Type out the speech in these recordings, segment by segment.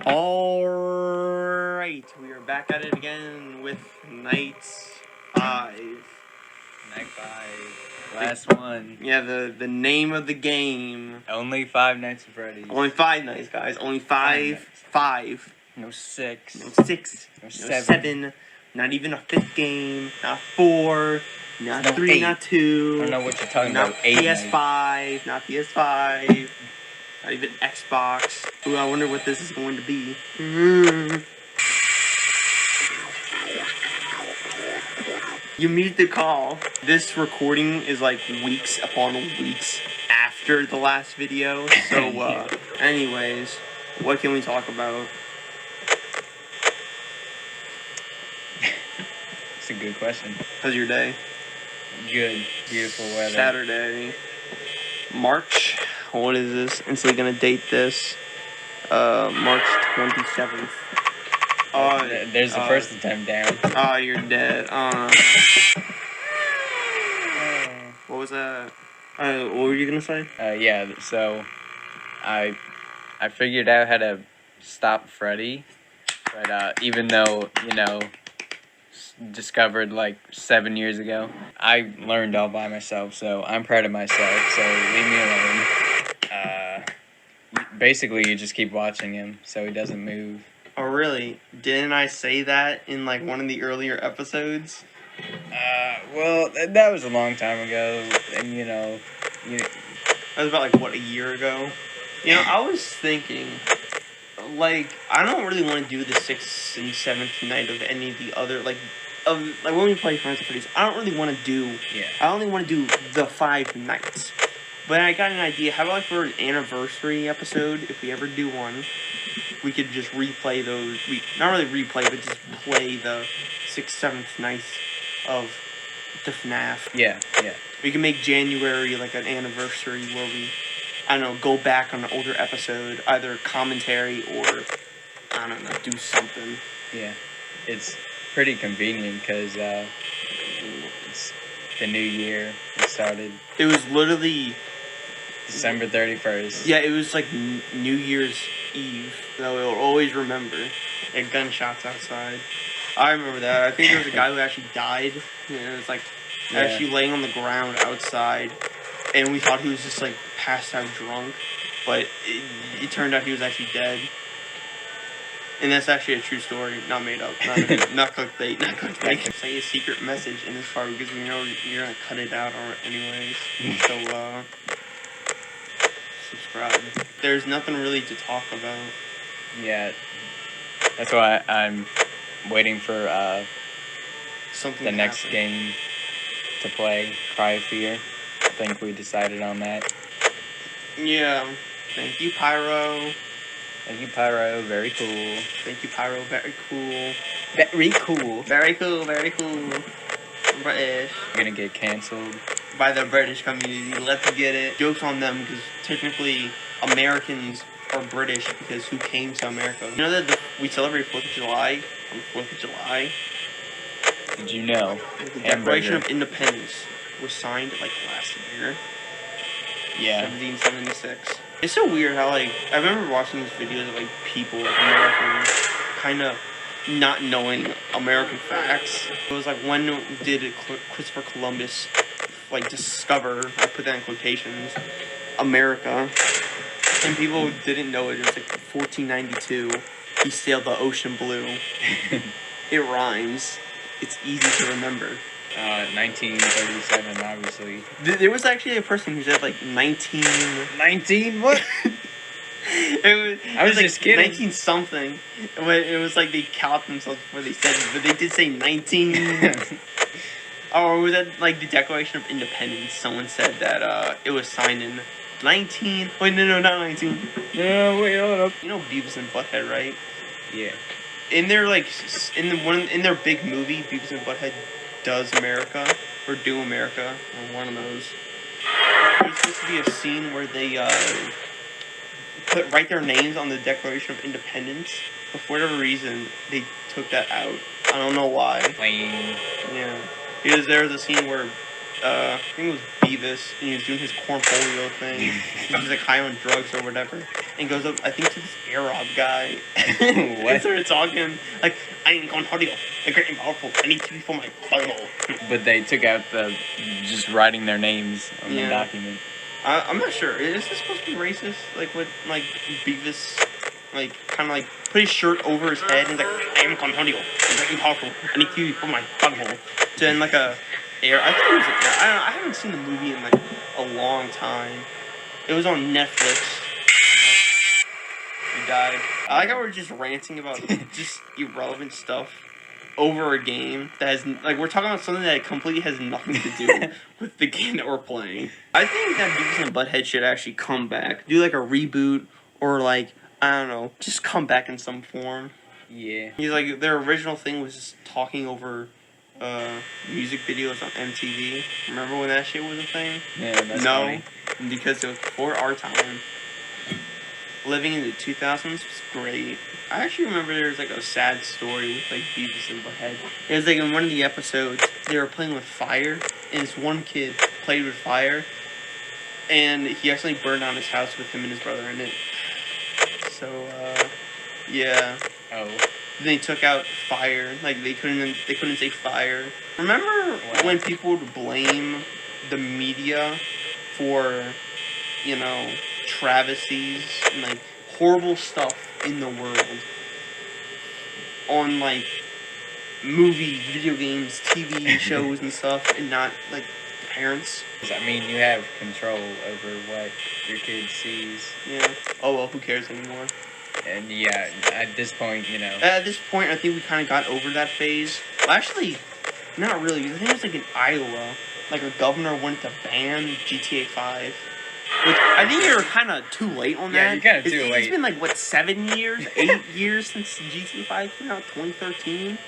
Alright, we are back at it again with Night 5. Night 5. Last one. Yeah, the name of the game. Only 5 Nights at Freddy's. Only 5 nights, guys. Only 5. 5. No 6. No 6. No No 7. 7. Not even a 5th game. Not 4. Not No 3. 8. Not 2. I don't know what you're talking not about. 8 PS5. Not PS5. Not even Xbox. Ooh, I wonder what this is going to be. You made the call. This recording is like weeks upon weeks after the last video. So, anyways, what can we talk about? It's a good question. How's your day? Good. Beautiful weather. Saturday, March. What is this? Instantly gonna date this. March 27th. There's the first attempt down. Oh, you're dead. What was that? What were you gonna say? Yeah, so I figured out how to stop Freddy, but even though, discovered like 7 years ago, I learned all by myself, so I'm proud of myself, so leave me alone. Basically, you just keep watching him so he doesn't move. Oh, really? Didn't I say that in like one of the earlier episodes? Well, that was a long time ago, and That was about like what, a year ago? I was thinking, like, I don't really want to do the 6th and 7th night of any of the other like when we play Friends of Freddy's. I don't really want to do. Yeah. I only want to do the 5 nights. But I got an idea. How about like for an anniversary episode, if we ever do one, we could just replay those. Not really replay, but just play the 6th, 7th nights of the FNAF. Yeah. We can make January like an anniversary where we, I don't know, go back on an older episode, either commentary or, I don't know, do something. Yeah. It's pretty convenient because it's the new year. It started. It was literally December 31st. Yeah, it was like New Year's Eve. So we'll always remember. And gunshots outside. I remember that. I think there was a guy who actually died. It was like actually laying on the ground outside. And we thought he was just like passed out drunk. But it turned out he was actually dead. And that's actually a true story, not made up. Not clickbait. Not clickbait. Say a secret message in this part because we know you're going to cut it out anyways. So, subscribe. There's nothing really to talk about. Yeah, that's why I'm waiting for something. The next game to play, Cry of Fear. I think we decided on that. Yeah. Thank you, Pyro. Thank you, Pyro. Very cool. Thank you, Pyro. Very cool. Very cool. Very cool. Very cool. British. We're gonna get canceled by the British community. Let's get it. Joke's on them because technically Americans are British because who came to America? You know that we celebrate 4th of July on 4th of July? Did you know? The Declaration of Independence was signed like last year. Yeah. 1776. It's so weird how like I remember watching these videos of like people, like Americans, kind of not knowing American facts. It was like when did Christopher Columbus like discover, I put that in quotations, America, and people didn't know it. It was like 1492. He sailed the ocean blue. It rhymes. It's easy to remember. 1937, obviously. There was actually a person who said like 19. 19? What? I was just kidding. 19 something. It was like they caught themselves before they said it, but they did say 19. Or was that like the Declaration of Independence? Someone said that it was signed in 19. Wait, no, not 19. No, wait, hold up. You know Beavis and Butthead, right? Yeah. In their in their big movie, Beavis and Butthead Does America or Do America, or one of those. There's supposed to be a scene where they write their names on the Declaration of Independence. But for whatever reason, they took that out. I don't know why. Lame. Yeah. Because there was a scene where, I think it was Beavis, and he was doing his cornfolio thing. He was like high on drugs or whatever. and goes up, I think, to this Arab guy. What? And started talking like, I ain't gonna hurt you. The great and powerful. I need to be for my Bible. But they took out the just writing their names on the document. I'm not sure. Is this supposed to be racist? Like, what, like, Beavis, like, kind of like put his shirt over his head and he's like, I am Conhodio. I'm very powerful. I need to put my bunghole. To in like a air. I think it was. I haven't seen the movie in like a long time. It was on Netflix. He died. I like how we're just ranting about just irrelevant stuff over a game that has, like, we're talking about something that completely has nothing to do with the game that we're playing. I think that Beavis and Butthead should actually come back. Do, like, a reboot, or, like, I don't know, just come back in some form. Yeah. He's like, their original thing was just talking over music videos on MTV. Remember when that shit was a thing? Yeah, that's funny. Because it was before our time. Living in the 2000s was great. I actually remember there was like a sad story with like Beavis and Butthead. It was like in one of the episodes, they were playing with fire, and this one kid played with fire, and he actually burned down his house with him and his brother in it. So, yeah. Oh. Then they took out fire. Like, they couldn't say fire. Remember when people would blame the media for, you know, travesties and, like, horrible stuff in the world on, like, movies, video games, TV shows and stuff, and not, like, parents? I mean, you have control over what your kid sees. Yeah. Oh, well, who cares anymore? And yeah, at this point, you know. At this point, I think we kind of got over that phase. Well, actually, not really. I think it was like in Iowa, like a governor wanted to ban GTA 5. Which I think you're kind of too late on that. Yeah, you're kind of too late. It's been like, what, 7 years? 8 years since GTA 5 came out? 2013?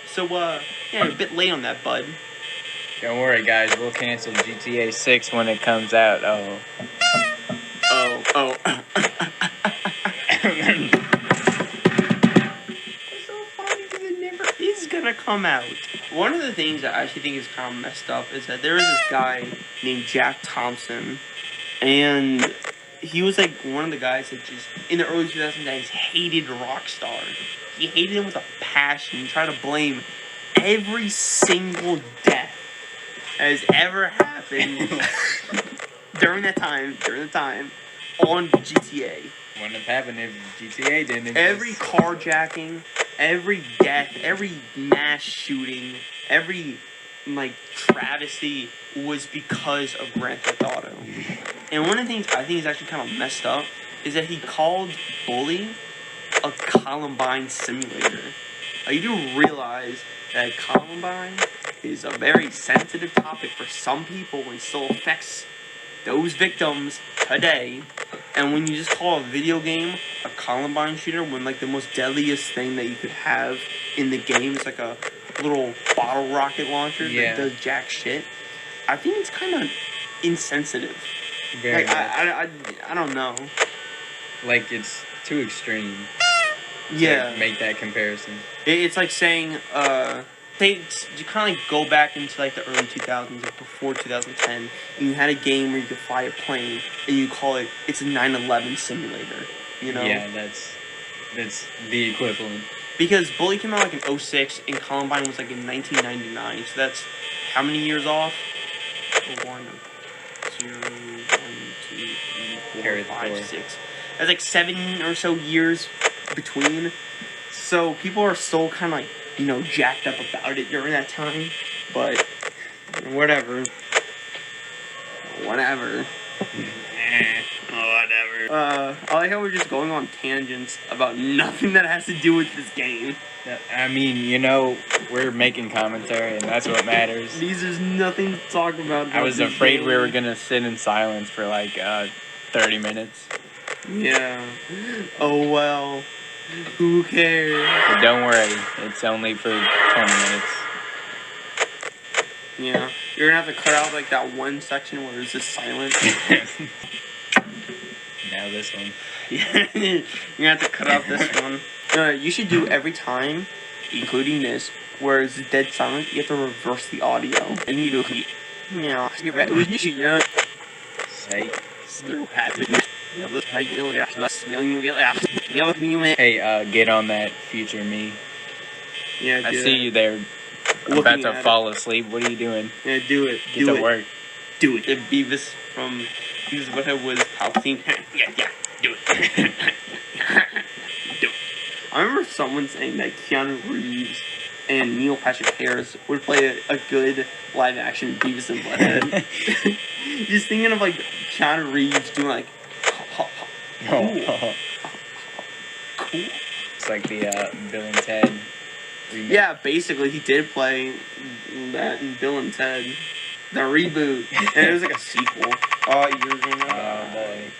So, yeah, a bit late on that, bud. Don't worry, guys. We'll cancel GTA 6 when it comes out. Oh. It's so funny because it never is gonna come out. One of the things that I actually think is kind of messed up is that there is this guy named Jack Thompson, and he was like one of the guys that just in the early 2010s hated Rockstar. He hated him with a passion. He tried to blame every single death that has ever happened during the time on GTA. Wouldn't have happened if GTA didn't exist. Every carjacking, every death, every mass shooting, every, like, travesty was because of Grand Theft Auto. And one of the things I think is actually kind of messed up is that he called Bully a Columbine simulator. You do realize that Columbine is a very sensitive topic for some people and still affects those victims today. And when you just call a video game a Columbine shooter, when, like, the most deadliest thing that you could have in the game is like a little bottle rocket launcher that does jack shit, I think it's kind of insensitive. Very like, I don't know. Like, it's too extreme. Yeah. To make that comparison. It's like saying, you kind of like go back into like the early 2000s, like before 2010, and you had a game where you could fly a plane, and you call it, it's a 9/11 simulator, you know? Yeah, that's the equivalent. Because Bully came out like in 2006, and Columbine was like in 1999, so that's how many years off? 1, 2, 1, 2, 3, 4, 5, 6. That's like 7 or so years between. So people are still kind of like, you know, jacked up about it during that time. But whatever. Whatever. I like how we're just going on tangents about nothing that has to do with this game. I mean, you know, we're making commentary, and that's what matters. There's nothing to talk about. I was afraid we were gonna sit in silence for like 30 minutes. Yeah. Oh well. Who cares? But don't worry, it's only for 20 minutes. Yeah. You're gonna have to cut out like that one section where it's just silent. Now this one. Yeah. You're gonna have to cut out this one. You should do every time, including this, where it's dead silent, you have to reverse the audio. And you do, yeah, you should, Say. so happy. Hey, get on that, future me. Yeah, I do see that. you there, Looking about to at fall asleep. What are you doing? Yeah, do it. Get to work. Do it. If Beavis from Beavis Butthead was Palpatine. Yeah, do it. Do it. I remember someone saying that Keanu Reeves and Neil Patrick Harris would play a good live action Beavis and Butthead. Just thinking of like Keanu Reeves doing like cool. Cool. It's like the Bill and Ted remake. Yeah, basically he did play that in Bill and Ted. The reboot. And it was like a sequel. Oh, you're gonna die.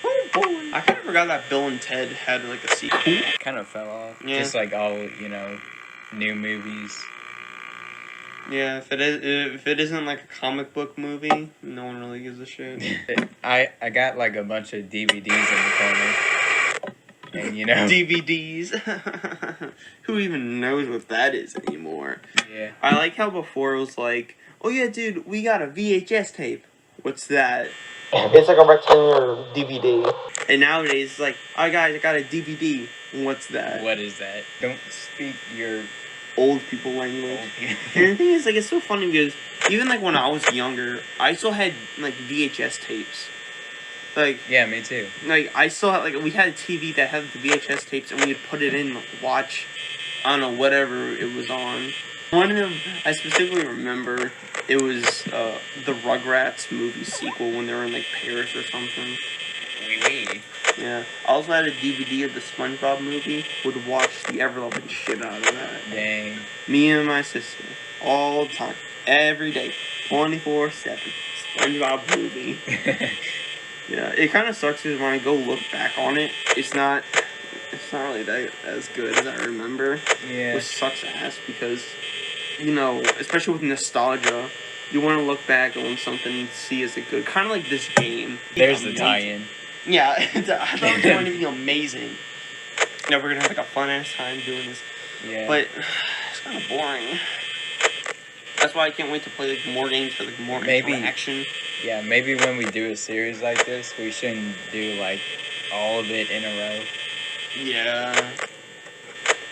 Oh boy. I kind of forgot that Bill and Ted had like a sequel. Kind of fell off. Yeah. Just like all, new movies. Yeah, if it isn't like a comic book movie, no one really gives a shit. I got like a bunch of DVDs in the corner. And DVDs. Who even knows what that is anymore? Yeah. I like how before it was like, oh yeah, dude, we got a VHS tape. What's that? It's like a rectangular DVD. And nowadays it's like, oh guys, I got a DVD. What's that? What is that? Don't speak your old people language. And the thing is, like, it's so funny because even like when I was younger, I still had like VHS tapes. Like, yeah, me too. Like, I still had, like, we had a TV that had the VHS tapes, and we'd put it in, watch, I don't know, whatever it was on. One of them, I specifically remember, it was the Rugrats movie sequel when they were in, like, Paris or something. Oui. Yeah. I also had a DVD of the SpongeBob movie, would watch the ever-loving shit out of that. Dang. Me and my sister, all the time, every day, 24/7, SpongeBob movie. Yeah, it kind of sucks because when I go look back on it, it's not really that as good as I remember. Yeah. Which sucks ass because, especially with nostalgia, you want to look back on something and see is it good. Kind of like this game. There's the tie-in. Yeah, I thought it was going to be amazing. We're going to have like a fun ass time doing this. Yeah. But it's kind of boring. That's why I can't wait to play like more games for like more interaction. Yeah, maybe when we do a series like this, we shouldn't do like all of it in a row. Yeah.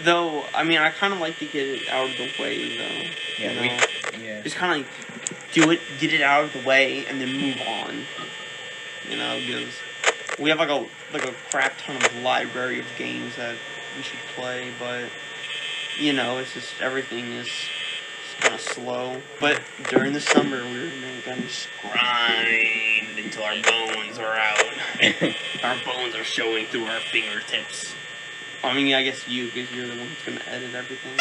Though, I mean, I kind of like to get it out of the way, though. Yeah, Just kind of like do it, get it out of the way, and then move on. Because we have like a crap ton of library of games that we should play, but it's just everything is kind of slow. But during the summer, we're gonna just grind until our bones are out. Our bones are showing through our fingertips. I mean, I guess you, because you're the one who's gonna edit everything.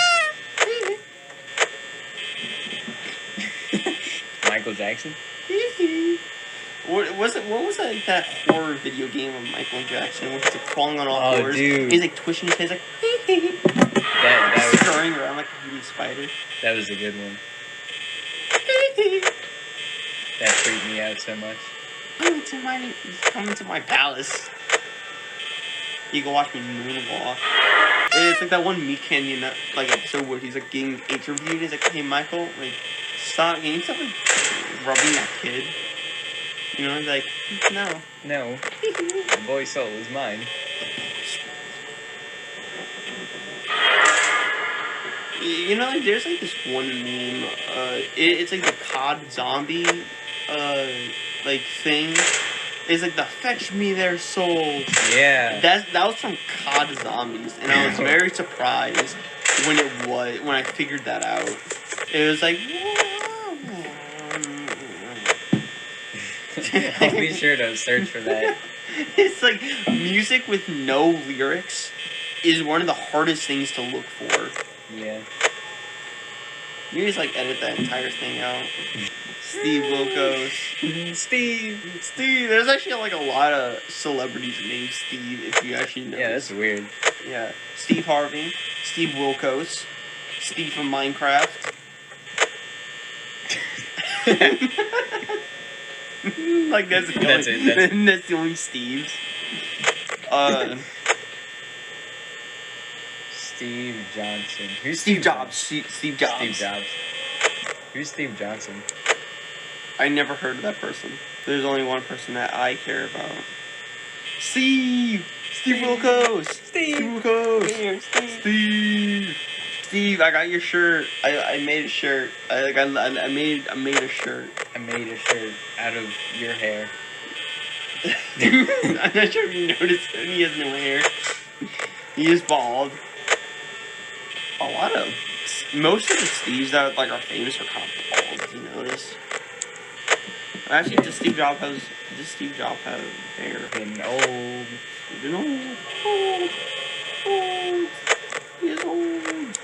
Michael Jackson? What was that horror video game of Michael Jackson where he's like crawling on all fours? Dude. He's like twitching his head, like that was scurrying around like a huge spider. That was a good one. That freaked me out so much. Come into my palace. You can watch me moonwalk. It's like that one Meat Canyon like episode where he's like getting interviewed. He's like, "Hey Michael, like, stop! Can you stop like rubbing that kid?" He's like, "No, no, the boy's soul is mine." There's like this one meme. It's like the COD zombie, like thing. It's like the fetch me their souls. Yeah. That was from COD Zombies, and I was very surprised when I figured that out. It was like, I'll be sure to search for that. It's like music with no lyrics is one of the hardest things to look for. Yeah. You just like edit that entire thing out. Steve Wilkos. Steve. There's actually like a lot of celebrities named Steve if you actually know. Yeah, that's weird. Yeah. Steve Harvey. Steve Wilkos. Steve from Minecraft. Like that's it. That's the only Steves. Steve Johnson. Who's Steve Jobs? Steve Jobs. Steve Jobs. Who's Steve Johnson? I never heard of that person. There's only one person that I care about. Steve! Steve Wilkos! Steve! Wilkos! Here, Steve! Steve! Steve, I got your shirt. I made a shirt. I made a shirt. I made a shirt out of your hair. I'm not sure if you noticed it. He has no hair. He is bald. Most of the Steves that like are famous are kind of bald. Did you notice? Actually, does Steve Jobs have hair? Getting old. Even old. He is old.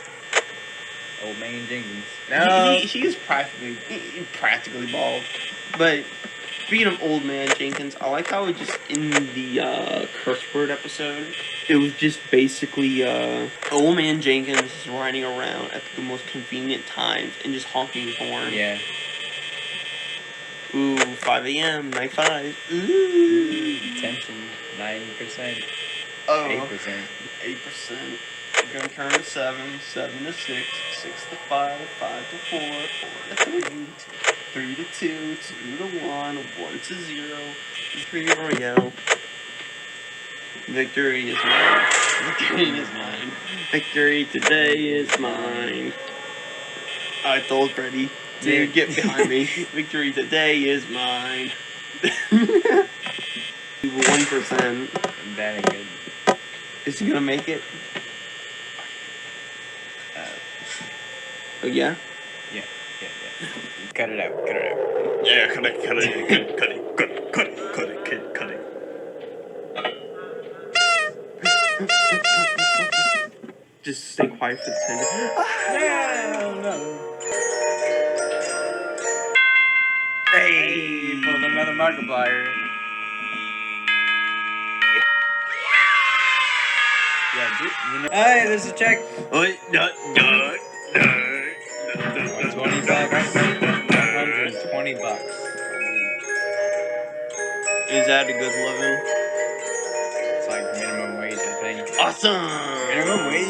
Old man Jenkins. No. He is practically bald. But speaking of old man Jenkins, I like how it just in the curse word episode, it was just basically old man Jenkins is riding around at the most convenient times and just honking his horn. Yeah. Ooh, 5 a.m. night 5. Ooh. Tension. 9%. Oh. 8%. 8%. Gonna turn to 7, 7 to 6, 6 to 5, 5 to 4, 4 to 3, 3 to 2, 2 to 1, 1 to 0, 3 to Royale. Victory is mine. Victory is mine. Victory today is mine. I told Freddy to get behind me. Victory today is mine. 1%. That ain't good. Is he gonna make it? Oh yeah? Yeah. Cut it out. Yeah, cut it, kid, cut it. Just stay quiet for 10 minutes. No. Hey! Pulled another Markiplier. Yeah, dude. Hey, there's a check. Wait, no. 120 bucks. 120 bucks. Is that a good living? It's like minimum wage, I think. Awesome! Minimum wage.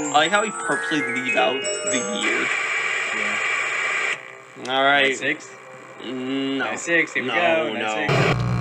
I like how he purposely leave out the year. Yeah. Alright. 6? No. 96, here we go. No. 96.